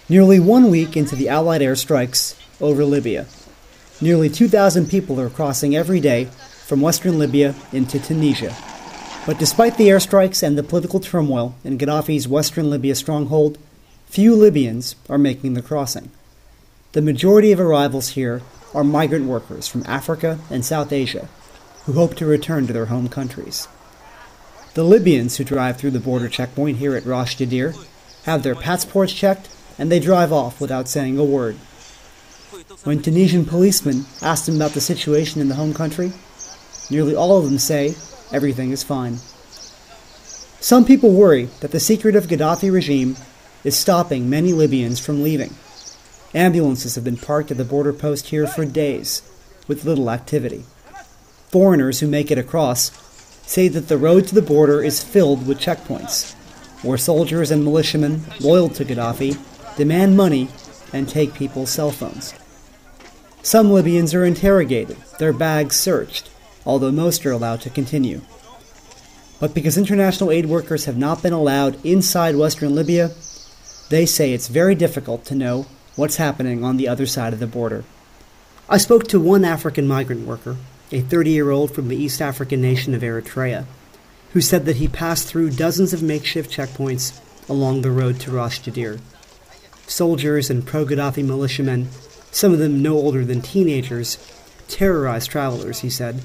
Nearly 1 week into the Allied airstrikes over Libya, nearly 2,000 people are crossing every day from western Libya into Tunisia. But despite the airstrikes and the political turmoil in Gaddafi's western Libya stronghold, few Libyans are making the crossing. The majority of arrivals here are migrant workers from Africa and South Asia who hope to return to their home countries. The Libyans who drive through the border checkpoint here at Ras Jadir have their passports checked and they drive off without saying a word. When Tunisian policemen ask them about the situation in the home country, nearly all of them say everything is fine. Some people worry that the secretive Gaddafi regime is stopping many Libyans from leaving. Ambulances have been parked at the border post here for days, with little activity. Foreigners who make it across say that the road to the border is filled with checkpoints, where soldiers and militiamen loyal to Gaddafi demand money and take people's cell phones. Some Libyans are interrogated, their bags searched, although most are allowed to continue. But because international aid workers have not been allowed inside western Libya, they say it's very difficult to know what's happening on the other side of the border. I spoke to one African migrant worker, a 30-year-old from the East African nation of Eritrea, who said that he passed through dozens of makeshift checkpoints along the road to Ras Jadir. Soldiers and pro-Gaddafi militiamen, some of them no older than teenagers, terrorized travelers, he said,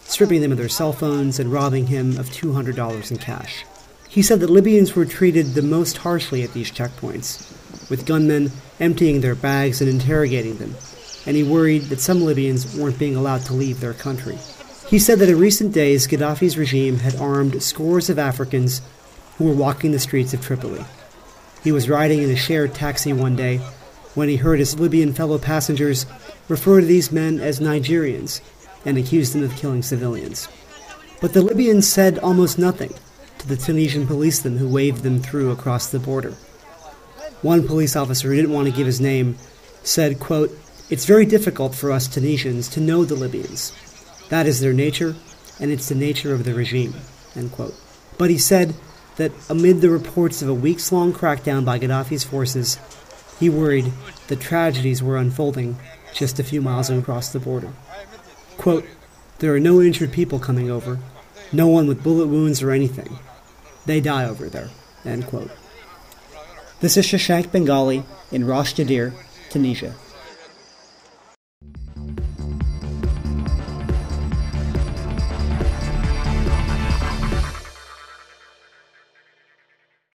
stripping them of their cell phones and robbing him of $200 in cash. He said that Libyans were treated the most harshly at these checkpoints, with gunmen emptying their bags and interrogating them, and he worried that some Libyans weren't being allowed to leave their country. He said that in recent days, Gaddafi's regime had armed scores of Africans who were walking the streets of Tripoli. He was riding in a shared taxi one day when he heard his Libyan fellow passengers refer to these men as Nigerians and accused them of killing civilians. But the Libyans said almost nothing to the Tunisian policemen who waved them through across the border. One police officer who didn't want to give his name said, quote, "It's very difficult for us Tunisians to know the Libyans. That is their nature, and it's the nature of the regime," end quote. But he said that amid the reports of a weeks-long crackdown by Gaddafi's forces, he worried that tragedies were unfolding just a few miles across the border. Quote, "There are no injured people coming over, no one with bullet wounds or anything. They die over there," end quote. This is Shashank Bengali in Ras Jadir, Tunisia.